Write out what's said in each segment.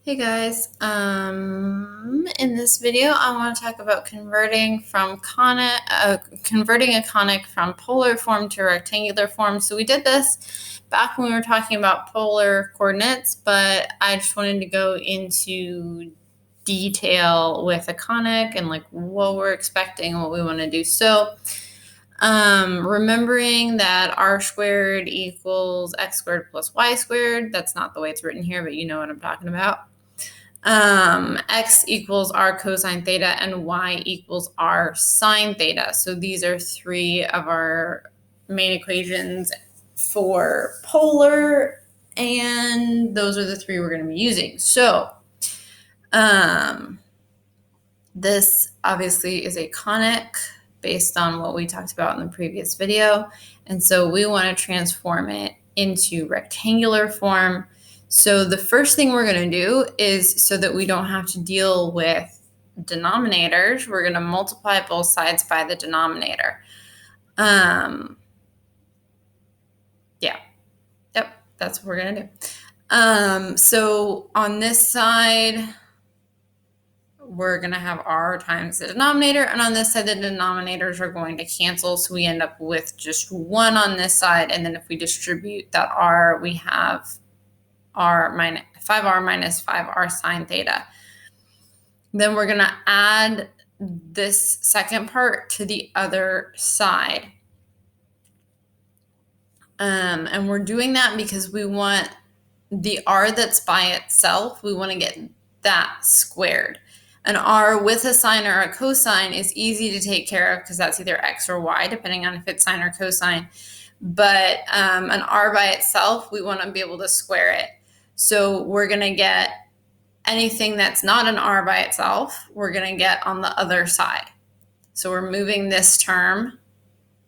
Hey guys, in this video I want to talk about converting a conic from polar form to rectangular form. So we did this back when we were talking about polar coordinates, but I just wanted to go into detail with a conic and like what we're expecting and what we want to do. So remembering that r squared equals x squared plus y squared. That's not the way it's written here, but you know what I'm talking about. X equals r cosine theta and y equals r sine theta. So these are three of our main equations for polar, and those are the three we're going to be using. So this obviously is a conic based on what we talked about in the previous video. And so we want to transform it into rectangular form. So the first thing we're going to do is, so that we don't have to deal with denominators, we're going to multiply both sides by the denominator. That's what we're going to do. So on this side, we're going to have r times the denominator, and on this side the denominators are going to cancel, so we end up with just 1 on this side, and then if we distribute that r, we have 5r minus 5r sine theta. Then we're going to add this second part to the other side, and we're doing that because we want the r that's by itself, we want to get that squared. An r with a sine or a cosine is easy to take care of because that's either x or y, depending on if it's sine or cosine. But an r by itself, we want to be able to square it. So we're going to get anything that's not an r by itself, we're going to get on the other side. So we're moving this term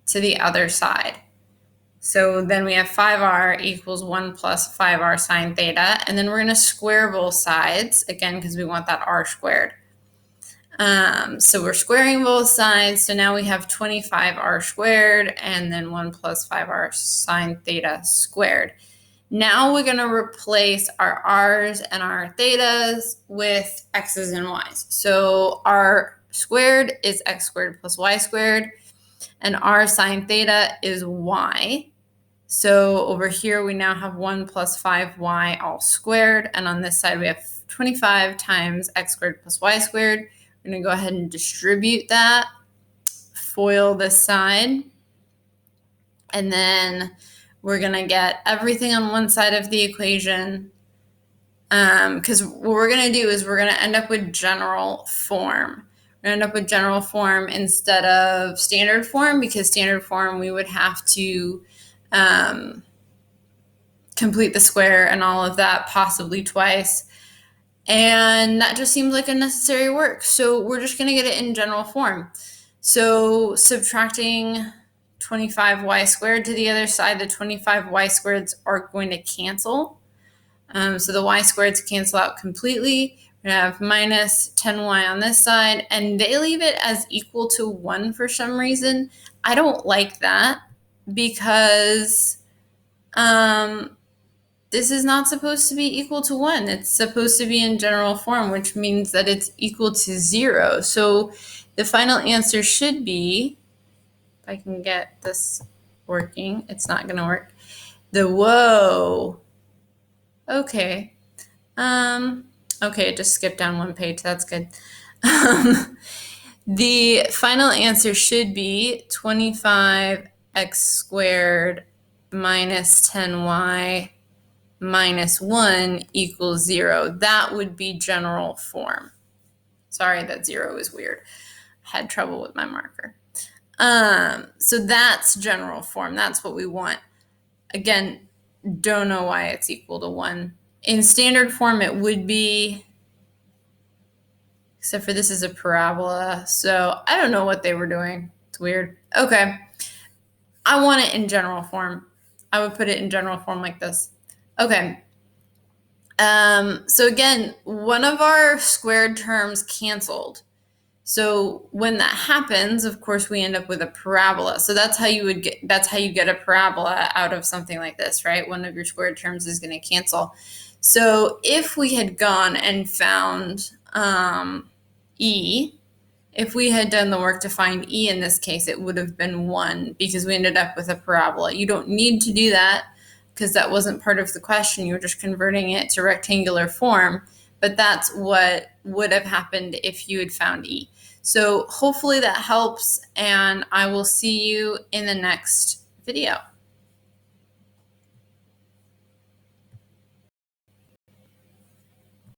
to the other side. So then we have 5r equals 1 plus 5r sine theta. And then we're going to square both sides, again, because we want that r squared. So we're squaring both sides. So now we have 25r squared and then 1 plus 5r sine theta squared. Now we're going to replace our r's and our thetas with x's and y's. So r squared is x squared plus y squared, and r sine theta is y. So over here, we now have 1 plus 5y all squared. And on this side, we have 25 times x squared plus y squared. We're going to go ahead and distribute that, FOIL this side. And then we're going to get everything on one side of the equation. Because what we're going to do is we're going to end up with general form. We're going to end up with general form instead of standard form, because standard form we would have to complete the square and all of that possibly twice, and that just seems like unnecessary work. So we're just going to get it in general form. So subtracting 25y squared to the other side, the 25y squareds are going to cancel. So the y squareds cancel out completely. We're going to have minus 10y on this side, and they leave it as equal to 1 for some reason. I don't like that, because this is not supposed to be equal to 1. It's supposed to be in general form, which means that it's equal to 0. So the final answer should be, if I can get this working, it's not going to work. Whoa. Okay. Okay, it just skipped down one page. That's good. The final answer should be 25x squared minus 10y minus 1 equals 0. That would be general form. Sorry, that 0 is weird. I had trouble with my marker. So that's general form. That's what we want. Again, don't know why it's equal to 1. In standard form, it would be, except for this is a parabola. So I don't know what they were doing. It's weird. Okay. I want it in general form. I would put it in general form like this. Okay. So again, one of our squared terms canceled. So when that happens, of course, we end up with a parabola. So that's how you get a parabola out of something like this, right? One of your squared terms is going to cancel. So if we had gone and found E, if we had done the work to find E in this case, it would have been 1 because we ended up with a parabola. You don't need to do that because that wasn't part of the question. You were just converting it to rectangular form, but that's what would have happened if you had found E. So hopefully that helps, and I will see you in the next video.